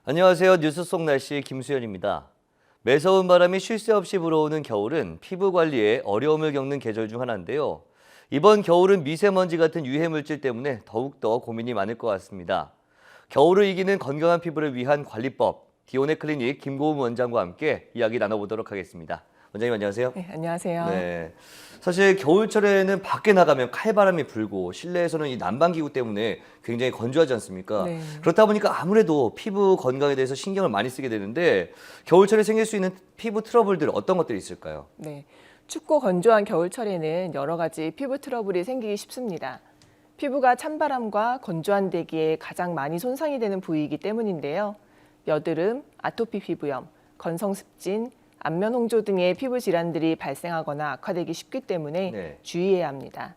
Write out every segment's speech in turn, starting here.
안녕하세요. 뉴스 속 날씨 김수현입니다. 매서운 바람이 쉴 새 없이 불어오는 겨울은 피부 관리에 어려움을 겪는 계절 중 하나인데요. 이번 겨울은 미세먼지 같은 유해 물질 때문에 더욱더 고민이 많을 것 같습니다. 겨울을 이기는 건강한 피부를 위한 관리법, 디오네 클리닉 김고은 원장과 함께 이야기 나눠보도록 하겠습니다. 원장님 안녕하세요. 네, 안녕하세요. 네. 사실 겨울철에는 밖에 나가면 칼바람이 불고 실내에서는 이 난방기구 때문에 굉장히 건조하지 않습니까? 네. 그렇다 보니까 아무래도 피부 건강에 대해서 신경을 많이 쓰게 되는데 겨울철에 생길 수 있는 피부 트러블들 어떤 것들이 있을까요? 네. 춥고 건조한 겨울철에는 여러 가지 피부 트러블이 생기기 쉽습니다. 피부가 찬바람과 건조한 대기에 가장 많이 손상이 되는 부위이기 때문인데요. 여드름, 아토피 피부염, 건성습진, 안면 홍조 등의 피부 질환들이 발생하거나 악화되기 쉽기 때문에 네. 주의해야 합니다.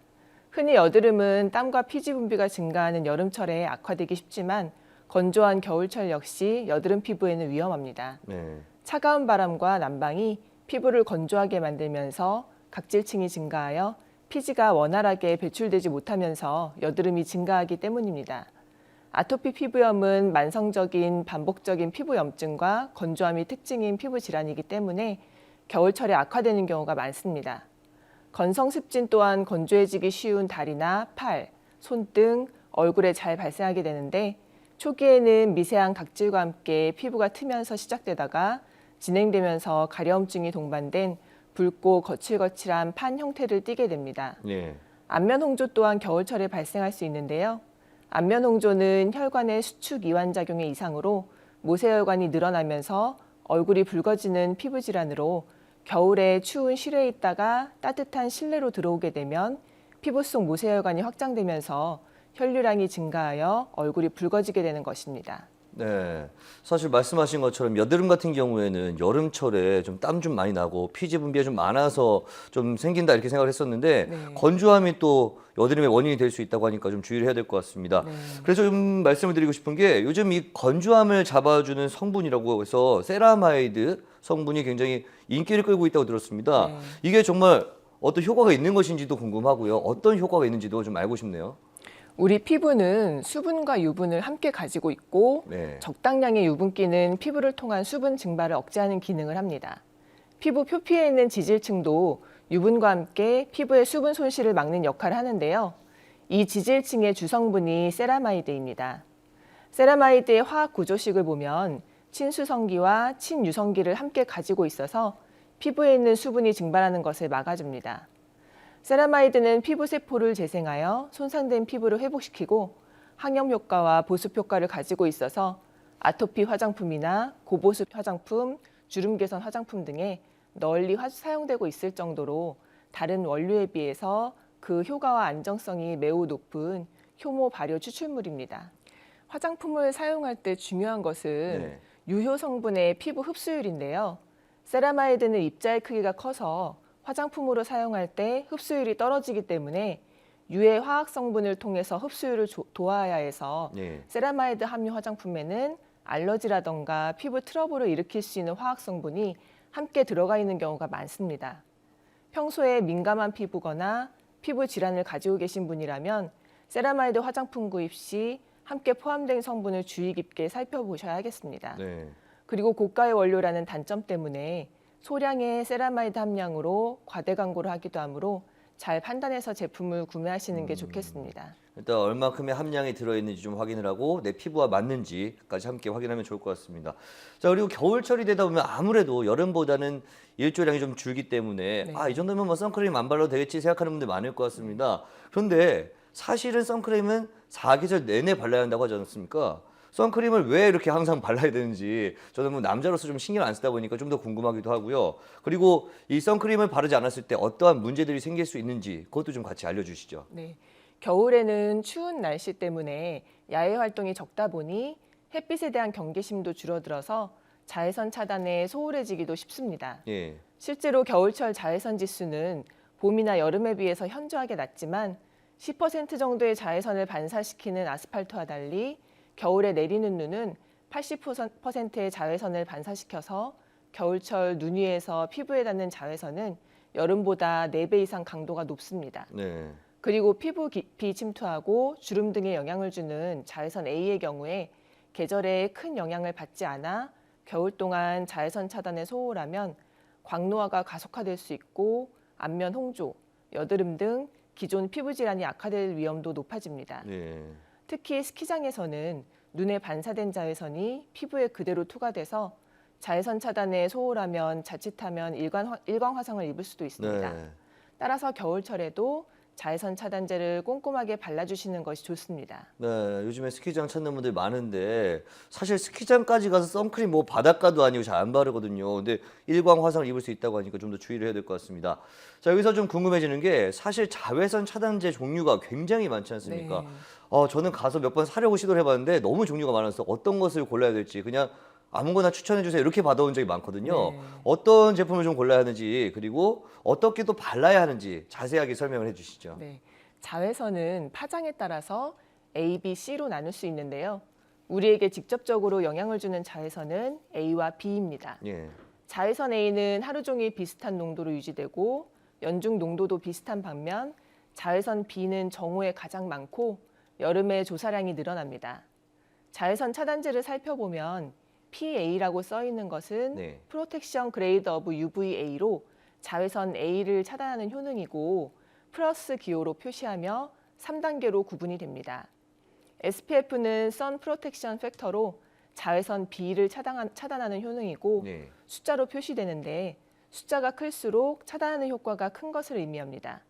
흔히 여드름은 땀과 피지 분비가 증가하는 여름철에 악화되기 쉽지만 건조한 겨울철 역시 여드름 피부에는 위험합니다. 네. 차가운 바람과 난방이 피부를 건조하게 만들면서 각질층이 증가하여 피지가 원활하게 배출되지 못하면서 여드름이 증가하기 때문입니다. 아토피 피부염은 만성적인 반복적인 피부염증과 건조함이 특징인 피부 질환이기 때문에 겨울철에 악화되는 경우가 많습니다. 건성습진 또한 건조해지기 쉬운 다리나 팔, 손등, 얼굴에 잘 발생하게 되는데 초기에는 미세한 각질과 함께 피부가 트면서 시작되다가 진행되면서 가려움증이 동반된 붉고 거칠거칠한 판 형태를 띠게 됩니다. 네. 안면 홍조 또한 겨울철에 발생할 수 있는데요. 안면 홍조는 혈관의 수축 이완 작용의 이상으로 모세혈관이 늘어나면서 얼굴이 붉어지는 피부 질환으로 겨울에 추운 실외에 있다가 따뜻한 실내로 들어오게 되면 피부 속 모세혈관이 확장되면서 혈류량이 증가하여 얼굴이 붉어지게 되는 것입니다. 네, 사실 말씀하신 것처럼 여드름 같은 경우에는 여름철에 좀 땀 좀 많이 나고 피지 분비가 좀 많아서 좀 생긴다 이렇게 생각을 했었는데 네. 건조함이 또 여드름의 원인이 될 수 있다고 하니까 좀 주의를 해야 될 것 같습니다. 네. 그래서 좀 말씀을 드리고 싶은 게 요즘 이 건조함을 잡아주는 성분이라고 해서 세라마이드 성분이 굉장히 인기를 끌고 있다고 들었습니다. 네. 이게 정말 어떤 효과가 있는 것인지도 궁금하고요. 어떤 효과가 있는지도 좀 알고 싶네요. 우리 피부는 수분과 유분을 함께 가지고 있고 네. 적당량의 유분기는 피부를 통한 수분 증발을 억제하는 기능을 합니다. 피부 표피에 있는 지질층도 유분과 함께 피부의 수분 손실을 막는 역할을 하는데요. 이 지질층의 주성분이 세라마이드입니다. 세라마이드의 화학 구조식을 보면 친수성기와 친유성기를 함께 가지고 있어서 피부에 있는 수분이 증발하는 것을 막아줍니다. 세라마이드는 피부 세포를 재생하여 손상된 피부를 회복시키고 항염 효과와 보습 효과를 가지고 있어서 아토피 화장품이나 고보습 화장품, 주름 개선 화장품 등에 널리 사용되고 있을 정도로 다른 원료에 비해서 그 효과와 안정성이 매우 높은 효모 발효 추출물입니다. 화장품을 사용할 때 중요한 것은 네. 유효 성분의 피부 흡수율인데요. 세라마이드는 입자의 크기가 커서 화장품으로 사용할 때 흡수율이 떨어지기 때문에 유해 화학 성분을 통해서 흡수율을 도와야 해서 네. 세라마이드 함유 화장품에는 알러지라던가 피부 트러블을 일으킬 수 있는 화학 성분이 함께 들어가 있는 경우가 많습니다. 평소에 민감한 피부거나 피부 질환을 가지고 계신 분이라면 세라마이드 화장품 구입 시 함께 포함된 성분을 주의 깊게 살펴보셔야겠습니다. 네. 그리고 고가의 원료라는 단점 때문에 소량의 세라마이드 함량으로 과대 광고를 하기도 하므로 잘 판단해서 제품을 구매하시는 게 좋겠습니다. 일단 얼마큼의 함량이 들어있는지 좀 확인을 하고 내 피부와 맞는지까지 함께 확인하면 좋을 것 같습니다. 자, 그리고 겨울철이 되다 보면 아무래도 여름보다는 일조량이 좀 줄기 때문에 네. 이 정도면 뭐 선크림 안 발라도 되겠지 생각하는 분들 많을 것 같습니다. 그런데 사실은 선크림은 사계절 내내 발라야 한다고 하지 않습니까? 선크림을 왜 이렇게 항상 발라야 되는지 저는 뭐 남자로서 좀 신경 안 쓰다 보니까 좀 더 궁금하기도 하고요. 그리고 이 선크림을 바르지 않았을 때 어떠한 문제들이 생길 수 있는지 그것도 좀 같이 알려주시죠. 네. 겨울에는 추운 날씨 때문에 야외 활동이 적다 보니 햇빛에 대한 경계심도 줄어들어서 자외선 차단에 소홀해지기도 쉽습니다. 예. 실제로 겨울철 자외선 지수는 봄이나 여름에 비해서 현저하게 낮지만 10% 정도의 자외선을 반사시키는 아스팔트와 달리 겨울에 내리는 눈은 80%의 자외선을 반사시켜서 겨울철 눈 위에서 피부에 닿는 자외선은 여름보다 4배 이상 강도가 높습니다. 네. 그리고 피부 깊이 침투하고 주름 등에 영향을 주는 자외선 A의 경우에 계절에 큰 영향을 받지 않아 겨울 동안 자외선 차단에 소홀하면 광노화가 가속화될 수 있고 안면 홍조, 여드름 등 기존 피부 질환이 악화될 위험도 높아집니다. 네. 특히 스키장에서는 눈에 반사된 자외선이 피부에 그대로 투과돼서 자외선 차단에 소홀하면 자칫하면 일광 화상을 입을 수도 있습니다. 네. 따라서 겨울철에도 자외선 차단제를 꼼꼼하게 발라주시는 것이 좋습니다. 네, 요즘에 스키장 찾는 분들 많은데 사실 스키장까지 가서 선크림 뭐 바닷가도 아니고 잘 안 바르거든요. 근데 일광 화상을 입을 수 있다고 하니까 좀 더 주의를 해야 될 것 같습니다. 자, 여기서 좀 궁금해지는 게 사실 자외선 차단제 종류가 굉장히 많지 않습니까? 네. 저는 가서 몇 번 사려고 시도를 해봤는데 너무 종류가 많아서 어떤 것을 골라야 될지 그냥 아무거나 추천해 주세요 이렇게 받아온 적이 많거든요. 네. 어떤 제품을 좀 골라야 하는지 그리고 어떻게 또 발라야 하는지 자세하게 설명을 해주시죠. 네. 자외선은 파장에 따라서 A, B, C로 나눌 수 있는데요. 우리에게 직접적으로 영향을 주는 자외선은 A와 B입니다. 예. 자외선 A는 하루 종일 비슷한 농도로 유지되고 연중 농도도 비슷한 반면 자외선 B는 정오에 가장 많고 여름에 조사량이 늘어납니다. 자외선 차단제를 살펴보면 PA라고 써 있는 것은 네. 프로텍션 그레이드 오브 UVA로 자외선 A를 차단하는 효능이고 플러스 기호로 표시하며 3단계로 구분이 됩니다. SPF는 선 프로텍션 팩터로 자외선 B를 차단하는 효능이고 네. 숫자로 표시되는데 숫자가 클수록 차단하는 효과가 큰 것을 의미합니다.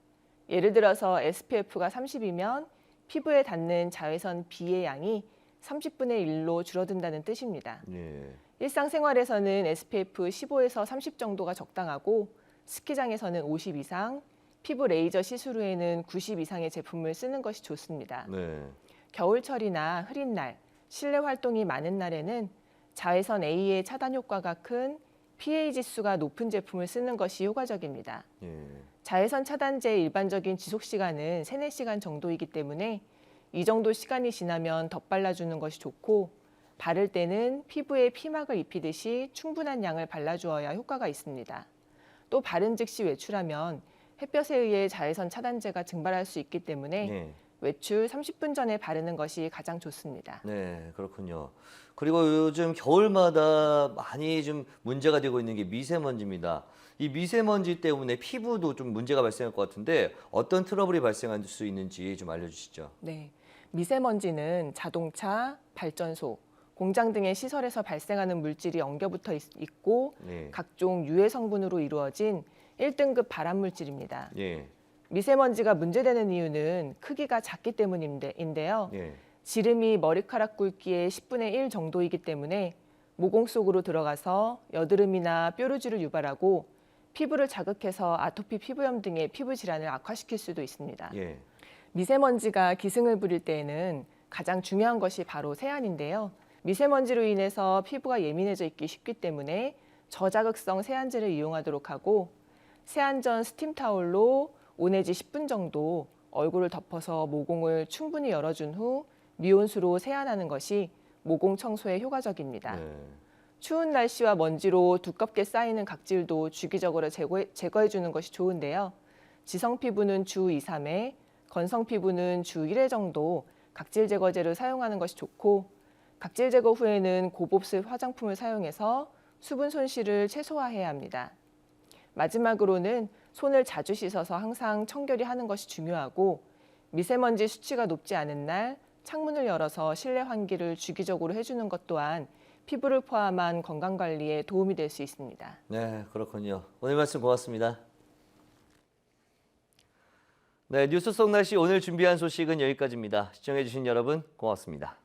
예를 들어서 SPF가 30이면 피부에 닿는 자외선 B의 양이 30분의 1로 줄어든다는 뜻입니다. 예. 일상생활에서는 SPF 15에서 30 정도가 적당하고 스키장에서는 50 이상, 피부 레이저 시술 후에는 90 이상의 제품을 쓰는 것이 좋습니다. 네. 겨울철이나 흐린 날, 실내 활동이 많은 날에는 자외선 A의 차단 효과가 큰 PA 지수가 높은 제품을 쓰는 것이 효과적입니다. 예. 자외선 차단제의 일반적인 지속 시간은 3, 4시간 정도이기 때문에 이 정도 시간이 지나면 덧발라주는 것이 좋고 바를 때는 피부에 피막을 입히듯이 충분한 양을 발라주어야 효과가 있습니다. 또 바른 즉시 외출하면 햇볕에 의해 자외선 차단제가 증발할 수 있기 때문에 네. 외출 30분 전에 바르는 것이 가장 좋습니다. 네, 그렇군요. 그리고 요즘 겨울마다 많이 좀 문제가 되고 있는 게 미세먼지입니다. 이 미세먼지 때문에 피부도 좀 문제가 발생할 것 같은데 어떤 트러블이 발생할 수 있는지 좀 알려주시죠. 네, 미세먼지는 자동차, 발전소, 공장 등의 시설에서 발생하는 물질이 엉겨붙어 있고 네. 각종 유해 성분으로 이루어진 1등급 발암 물질입니다. 예. 미세먼지가 문제되는 이유는 크기가 작기 때문인데요. 예. 지름이 머리카락 굵기의 10분의 1 정도이기 때문에 모공 속으로 들어가서 여드름이나 뾰루지를 유발하고 피부를 자극해서 아토피 피부염 등의 피부 질환을 악화시킬 수도 있습니다. 예. 미세먼지가 기승을 부릴 때에는 가장 중요한 것이 바로 세안인데요. 미세먼지로 인해서 피부가 예민해져 있기 쉽기 때문에 저자극성 세안제를 이용하도록 하고 세안 전 스팀 타올로 5 내지 10분 정도 얼굴을 덮어서 모공을 충분히 열어준 후 미온수로 세안하는 것이 모공 청소에 효과적입니다. 네. 추운 날씨와 먼지로 두껍게 쌓이는 각질도 주기적으로 제거해 주는 것이 좋은데요. 지성 피부는 주 2, 3회, 건성 피부는 주 1회 정도 각질 제거제를 사용하는 것이 좋고 각질 제거 후에는 고급스 화장품을 사용해서 수분 손실을 최소화해야 합니다. 마지막으로는 손을 자주 씻어서 항상 청결히 하는 것이 중요하고 미세먼지 수치가 높지 않은 날 창문을 열어서 실내 환기를 주기적으로 해주는 것 또한 피부를 포함한 건강관리에 도움이 될 수 있습니다. 네, 그렇군요. 오늘 말씀 고맙습니다. 네, 뉴스 속 날씨 오늘 준비한 소식은 여기까지입니다. 시청해주신 여러분 고맙습니다.